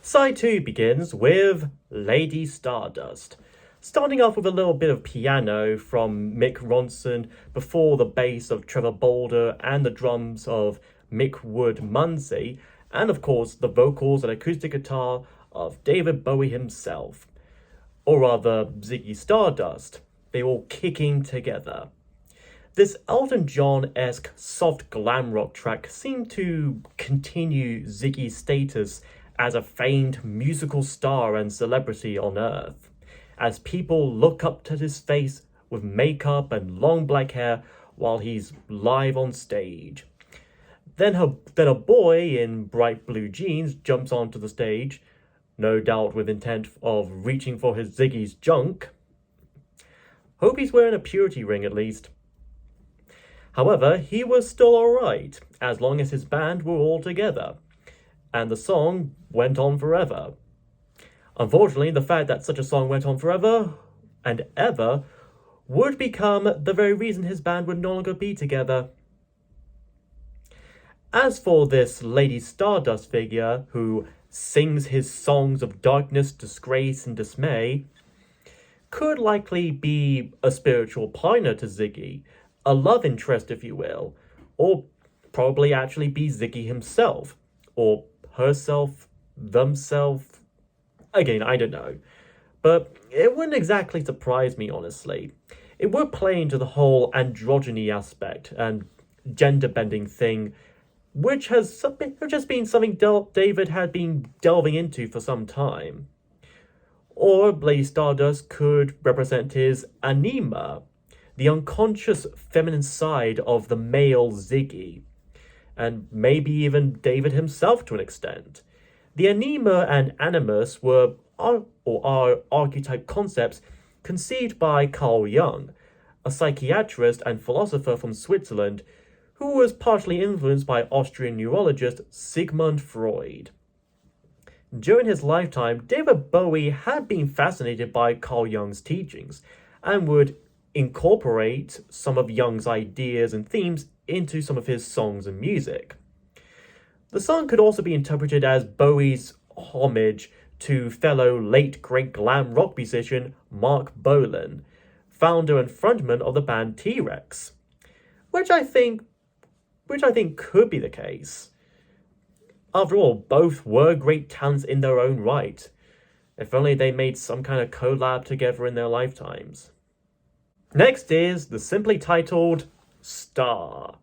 Side 2 begins with Lady Stardust, starting off with a little bit of piano from Mick Ronson before the bass of Trevor Bolder and the drums of Mick Wood-Munsey, and of course the vocals and acoustic guitar of David Bowie himself, or rather Ziggy Stardust. They all kicking together. This Elton John-esque soft glam rock track seemed to continue Ziggy's status as a famed musical star and celebrity on Earth, as people look up to his face with makeup and long black hair while he's live on stage. Then a boy in bright blue jeans jumps onto the stage, no doubt with intent of reaching for his Ziggy's junk. Hope he's wearing a purity ring at least. However, he was still alright, as long as his band were all together, and the song went on forever. Unfortunately, the fact that such a song went on forever and ever would become the very reason his band would no longer be together. As for this Lady Stardust figure who sings his songs of darkness, disgrace, and dismay, could likely be a spiritual partner to Ziggy, a love interest if you will, or probably actually be Ziggy himself, or herself, themself. Again, I don't know. But it wouldn't exactly surprise me, honestly. It would play into the whole androgyny aspect and gender-bending thing, which has just been something David had been delving into for some time. Or Lady Stardust could represent his anima, the unconscious feminine side of the male Ziggy, and maybe even David himself to an extent. The anima and animus are archetype concepts conceived by Carl Jung, a psychiatrist and philosopher from Switzerland who was partially influenced by Austrian neurologist Sigmund Freud. During his lifetime, David Bowie had been fascinated by Carl Jung's teachings and would incorporate some of Jung's ideas and themes into some of his songs and music. The song could also be interpreted as Bowie's homage to fellow late great glam rock musician Mark Bolan, founder and frontman of the band T-Rex, which I think could be the case. After all, both were great talents in their own right. If only they made some kind of collab together in their lifetimes. Next is the simply titled Star.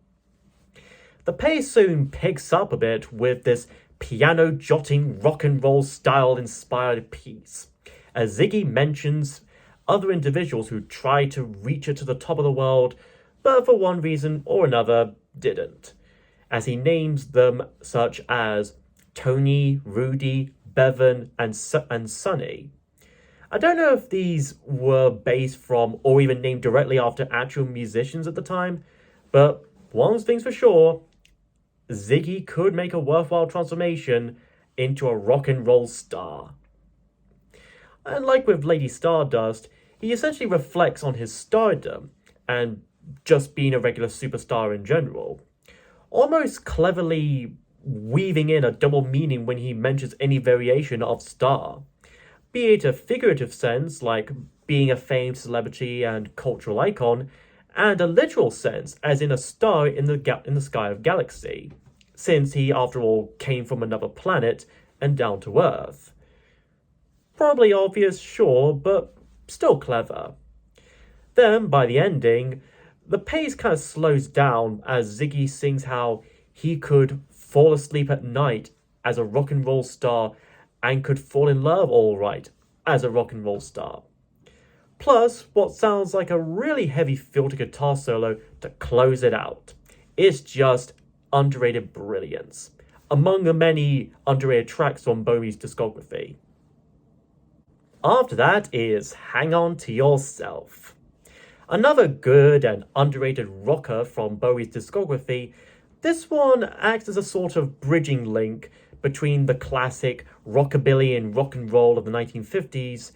The pace soon picks up a bit with this piano-jotting rock and roll style inspired piece, as Ziggy mentions other individuals who tried to reach it to the top of the world, but for one reason or another didn't, as he names them such as Tony, Rudy, Bevan, and Sonny. I don't know if these were based from or even named directly after actual musicians at the time, but one thing's for sure, Ziggy could make a worthwhile transformation into a rock and roll star. And like with Lady Stardust, he essentially reflects on his stardom and just being a regular superstar in general, almost cleverly weaving in a double meaning when he mentions any variation of star, be it a figurative sense like being a famed celebrity and cultural icon, and a literal sense as in a star in the sky of galaxy, since he after all came from another planet and down to Earth. Probably obvious, sure, but still clever. Then, by the ending, the pace kind of slows down as Ziggy sings how he could fall asleep at night as a rock and roll star and could fall in love all right as a rock and roll star. Plus, what sounds like a really heavy filter guitar solo to close it out. It's just underrated brilliance, among the many underrated tracks on Bowie's discography. After that is Hang On To Yourself. Another good and underrated rocker from Bowie's discography, this one acts as a sort of bridging link between the classic rockabilly and rock and roll of the 1950s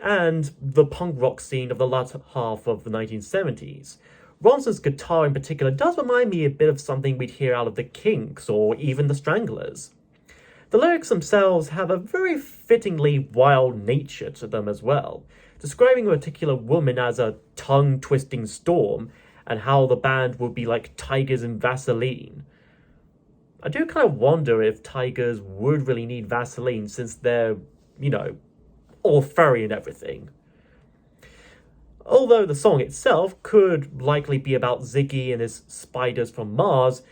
and the punk rock scene of the latter half of the 1970s. Ronson's guitar in particular does remind me a bit of something we'd hear out of the Kinks or even the Stranglers. The lyrics themselves have a very fittingly wild nature to them as well, describing a particular woman as a tongue-twisting storm and how the band would be like tigers in Vaseline. I do kind of wonder if tigers would really need Vaseline since they're, all furry and everything. Although the song itself could likely be about Ziggy and his spiders from Mars,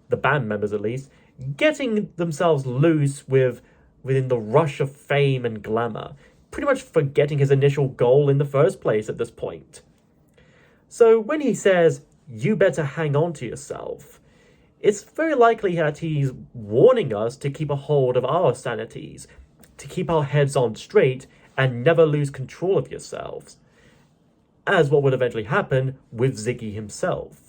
the band members at least, getting themselves loose within the rush of fame and glamour, pretty much forgetting his initial goal in the first place at this point. So when he says, "You better hang on to yourself," it's very likely that he's warning us to keep a hold of our sanities, to keep our heads on straight and never lose control of yourselves, as what would eventually happen with Ziggy himself.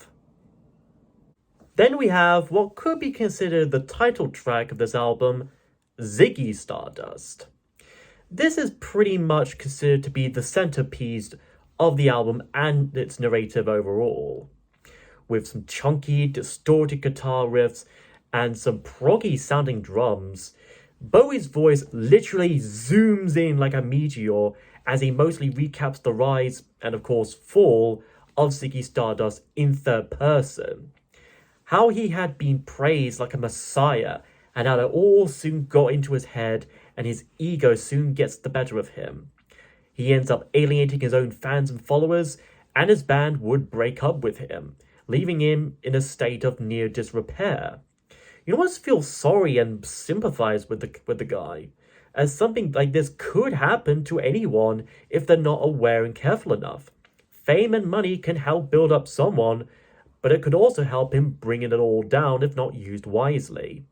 Then we have what could be considered the title track of this album, Ziggy Stardust. This is pretty much considered to be the centerpiece of the album and its narrative overall, with some chunky, distorted guitar riffs and some proggy sounding drums. Bowie's voice literally zooms in like a meteor as he mostly recaps the rise and of course fall of Ziggy Stardust in third person. How he had been praised like a messiah and how it all soon got into his head and his ego soon gets the better of him. He ends up alienating his own fans and followers, and his band would break up with him, leaving him in a state of near disrepair. You almost feel sorry and sympathize with the guy, as something like this could happen to anyone if they're not aware and careful enough. Fame and money can help build up someone, but it could also help him bringing it all down if not used wisely.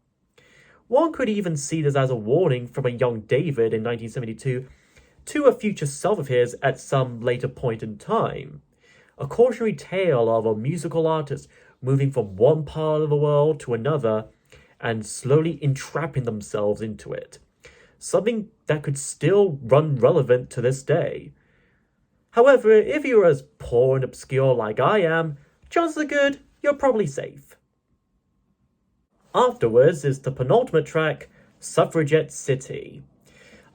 One could even see this as a warning from a young David in 1972 to a future self of his at some later point in time. A cautionary tale of a musical artist moving from one part of the world to another and slowly entrapping themselves into it. Something that could still run relevant to this day. However, if you're as poor and obscure like I am, chances are good you're probably safe. Afterwards is the penultimate track, Suffragette City.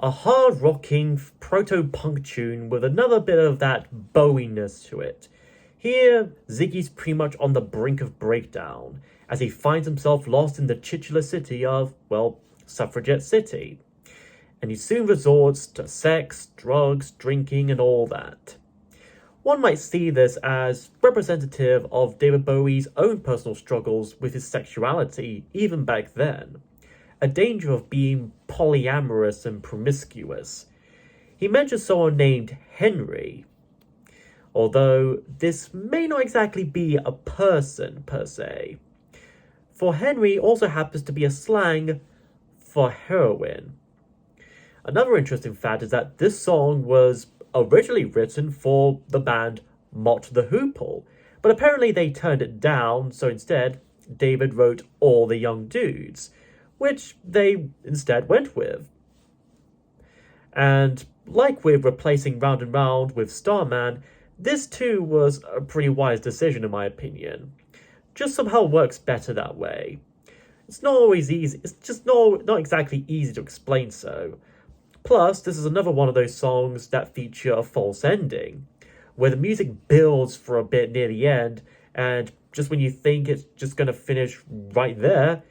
A hard-rocking proto-punk tune with another bit of that Bowie-ness to it. Here, Ziggy's pretty much on the brink of breakdown, as he finds himself lost in the titular city of, Suffragette City. And he soon resorts to sex, drugs, drinking, and all that. One might see this as representative of David Bowie's own personal struggles with his sexuality even back then. A danger of being polyamorous and promiscuous. He mentions someone named Henry, although this may not exactly be a person per se. For Henry also happens to be a slang for heroin. Another interesting fact is that this song was originally written for the band Mott the Hoople, but apparently they turned it down, so instead David wrote All the Young Dudes, which they instead went with. And like with replacing Round and Round with Starman, this too was a pretty wise decision in my opinion. Just somehow works better that way. It's not always easy, it's just not exactly easy to explain so. Plus, this is another one of those songs that feature a false ending, where the music builds for a bit near the end, and just when you think it's just going to finish right there,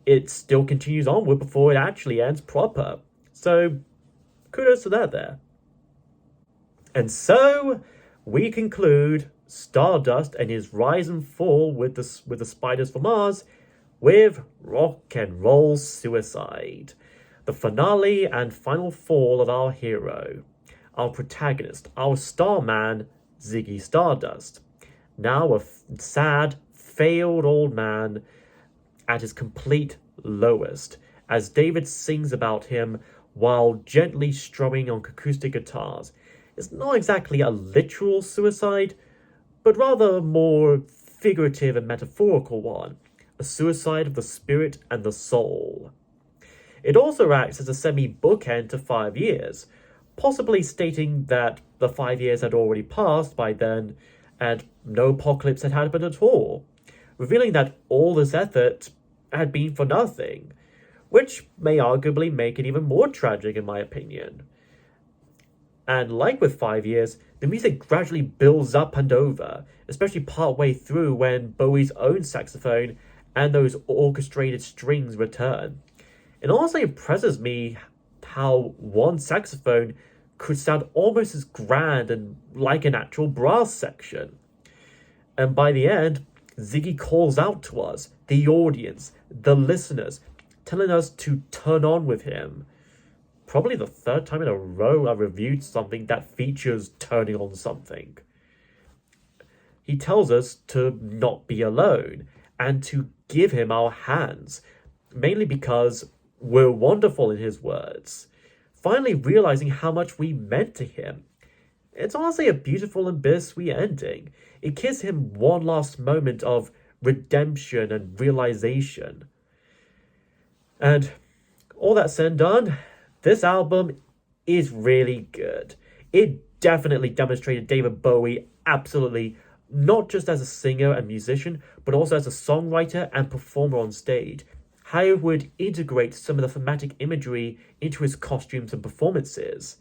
it still continues onward before it actually ends proper. So, kudos to that there. And so, we conclude Stardust and his rise and fall with the Spiders from Mars with Rock and Roll Suicide. The finale and final fall of our hero, our protagonist, our starman, Ziggy Stardust. Now a sad, failed old man at his complete lowest, as David sings about him while gently strumming on acoustic guitars. It's not exactly a literal suicide, but rather a more figurative and metaphorical one, a suicide of the spirit and the soul. It also acts as a semi-bookend to 5 years, possibly stating that the 5 years had already passed by then and no apocalypse had happened at all, revealing that all this effort had been for nothing, which may arguably make it even more tragic in my opinion. And like with 5 years, the music gradually builds up and over, especially partway through when Bowie's own saxophone and those orchestrated strings return. It honestly impresses me how one saxophone could sound almost as grand and like an actual brass section. And by the end, Ziggy calls out to us, the audience, the listeners, telling us to turn on with him. Probably the third time in a row I've reviewed something that features turning on something. He tells us to not be alone and to give him our hands, mainly because we're wonderful in his words. Finally realizing how much we meant to him. It's honestly a beautiful and bittersweet ending. It gives him one last moment of redemption and realization. And all that said and done, this album is really good. It definitely demonstrated David Bowie absolutely, not just as a singer and musician, but also as a songwriter and performer on stage. How he would integrate some of the thematic imagery into his costumes and performances.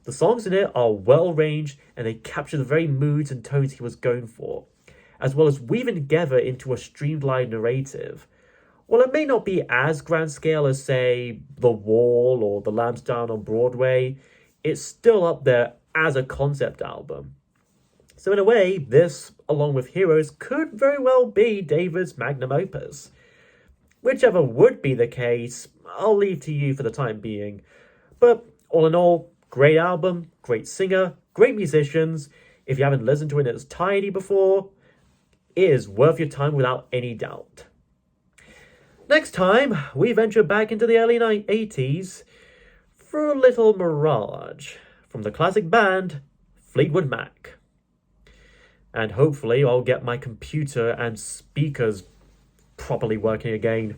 The songs in it are well ranged and they capture the very moods and tones he was going for, as well as weaving together into a streamlined narrative. While it may not be as grand scale as, say, The Wall or The Lambs Down on Broadway, it's still up there as a concept album. So in a way, this, along with Heroes, could very well be David's magnum opus. Whichever would be the case, I'll leave to you for the time being. But all in all, great album, great singer, great musicians. If you haven't listened to it in its entirety before, it is worth your time without any doubt. Next time, we venture back into the early 80s for a little Mirage from the classic band Fleetwood Mac. And hopefully I'll get my computer and speakers properly working again.